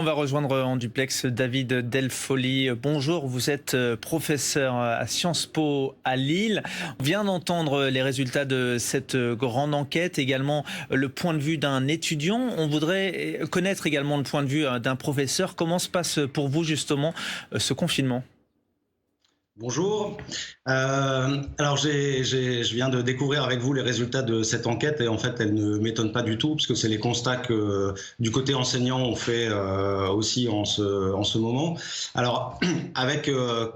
On va rejoindre en duplex David Delfolly. Bonjour, vous êtes professeur à Sciences Po à Lille. On vient d'entendre les résultats de cette grande enquête, également le point de vue d'un étudiant. On voudrait connaître également le point de vue d'un professeur. Comment se passe pour vous justement ce confinement ? Bonjour. Alors je viens de découvrir avec vous les résultats de cette enquête et en fait elle ne m'étonne pas du tout parce que c'est les constats que du côté enseignant on fait aussi en ce moment. Alors avec,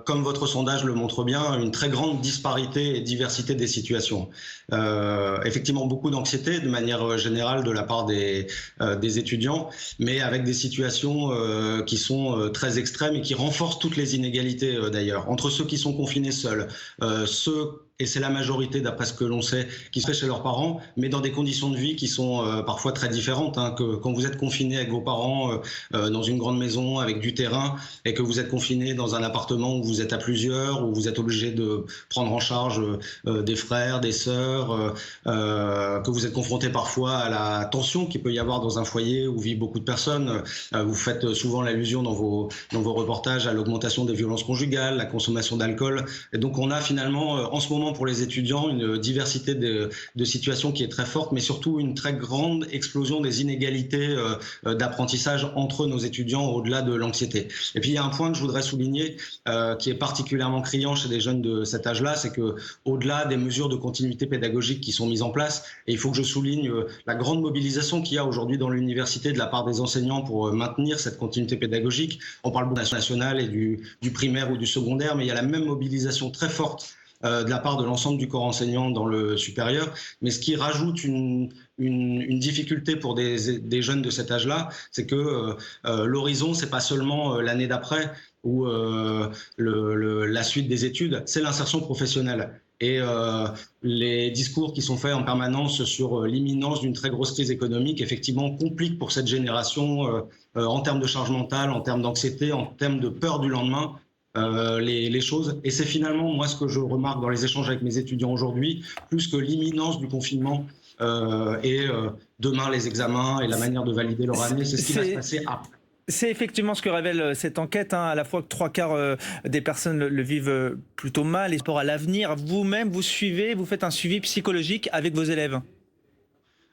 comme votre sondage le montre bien, une très grande disparité et diversité des situations. Effectivement beaucoup d'anxiété de manière générale de la part des étudiants, mais avec des situations qui sont très extrêmes et qui renforcent toutes les inégalités d'ailleurs, entre ceux qui sont confinés seuls, ceux, et c'est la majorité d'après ce que l'on sait, qui seraient chez leurs parents, mais dans des conditions de vie qui sont parfois très différentes. Que quand vous êtes confiné avec vos parents dans une grande maison avec du terrain et que vous êtes confiné dans un appartement où vous êtes à plusieurs, où vous êtes obligé de prendre en charge des frères, des sœurs, que vous êtes confronté parfois à la tension qu'il peut y avoir dans un foyer où vivent beaucoup de personnes. Vous faites souvent l'allusion dans vos reportages à l'augmentation des violences conjugales, la consommation d'alcool. Et donc on a finalement en ce moment pour les étudiants une diversité de situations qui est très forte, mais surtout une très grande explosion des inégalités d'apprentissage entre nos étudiants au-delà de l'anxiété. Et puis il y a un point que je voudrais souligner qui est particulièrement criant chez les jeunes de cet âge-là, c'est que au-delà des mesures de continuité pédagogique qui sont mises en place, et il faut que je souligne la grande mobilisation qu'il y a aujourd'hui dans l'université de la part des enseignants pour maintenir cette continuité pédagogique. On parle beaucoup national et du primaire ou du secondaire, mais il y a la même mobilisation très forte de la part de l'ensemble du corps enseignant dans le supérieur, mais ce qui rajoute une difficulté pour des jeunes de cet âge-là, c'est que l'horizon, c'est pas seulement l'année d'après ou la suite des études, c'est l'insertion professionnelle. Et les discours qui sont faits en permanence sur l'imminence d'une très grosse crise économique, effectivement, compliquent pour cette génération en termes de charge mentale, en termes d'anxiété, en termes de peur du lendemain, les choses. Et c'est finalement, moi, ce que je remarque dans les échanges avec mes étudiants aujourd'hui, plus que l'imminence du confinement et demain les examens et la manière de valider leur année, c'est ce qui va se passer après. C'est effectivement ce que révèle cette enquête, à la fois que 3/4 des personnes le vivent plutôt mal. Et rapport à l'avenir, vous-même, vous faites un suivi psychologique avec vos élèves.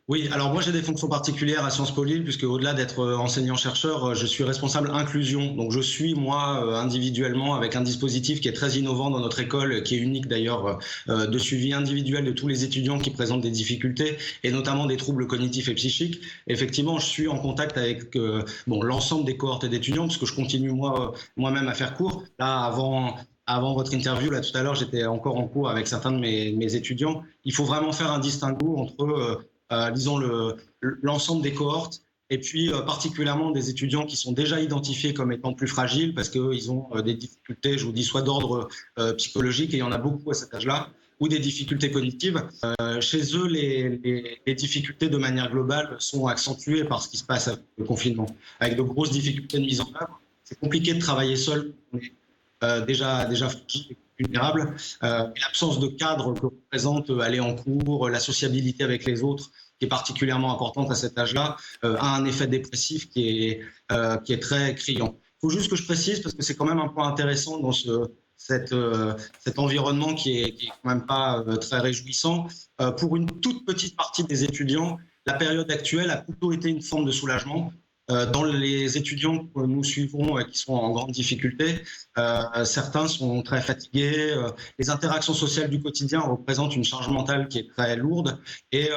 Oui, alors moi j'ai des fonctions particulières à Sciences Po Lille puisque au-delà d'être enseignant-chercheur, je suis responsable inclusion. Donc je suis moi individuellement avec un dispositif qui est très innovant dans notre école, qui est unique d'ailleurs, de suivi individuel de tous les étudiants qui présentent des difficultés et notamment des troubles cognitifs et psychiques. Effectivement, je suis en contact avec l'ensemble des cohortes d'étudiants puisque je continue moi-même à faire cours. Là, avant votre interview, là tout à l'heure, j'étais encore en cours avec certains de mes étudiants. Il faut vraiment faire un distinguo entre disons l'ensemble des cohortes et puis particulièrement des étudiants qui sont déjà identifiés comme étant plus fragiles parce qu'ils ont des difficultés, je vous dis, soit d'ordre psychologique, et il y en a beaucoup à cet âge-là, ou des difficultés cognitives. Chez eux, les difficultés de manière globale sont accentuées par ce qui se passe avec le confinement, avec de grosses difficultés de mise en œuvre. C'est compliqué de travailler seul, on est déjà fragile et vulnérable. L'absence de cadre que représente aller en cours, la sociabilité avec les autres, qui est particulièrement importante à cet âge-là, a un effet dépressif qui est très criant. Il faut juste que je précise, parce que c'est quand même un point intéressant dans cet environnement qui est quand même pas très réjouissant. Pour une toute petite partie des étudiants, la période actuelle a plutôt été une forme de soulagement. Dans les étudiants que nous suivons qui sont en grande difficulté, certains sont très fatigués. Les interactions sociales du quotidien représentent une charge mentale qui est très lourde, et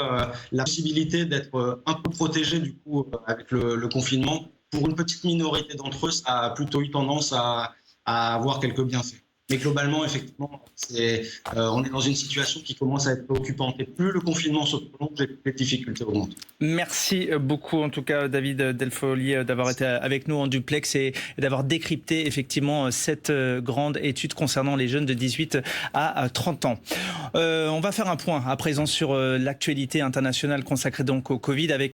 la possibilité d'être un peu protégé du coup avec le confinement, pour une petite minorité d'entre eux, ça a plutôt eu tendance à avoir quelques bienfaits. Mais globalement, effectivement, on est dans une situation qui commence à être préoccupante. Et plus le confinement se prolonge, et plus les difficultés augmentent. Merci beaucoup, en tout cas, David Delfolly, d'avoir été avec nous en duplex et d'avoir décrypté effectivement cette grande étude concernant les jeunes de 18 à 30 ans. On va faire un point à présent sur l'actualité internationale consacrée donc au Covid avec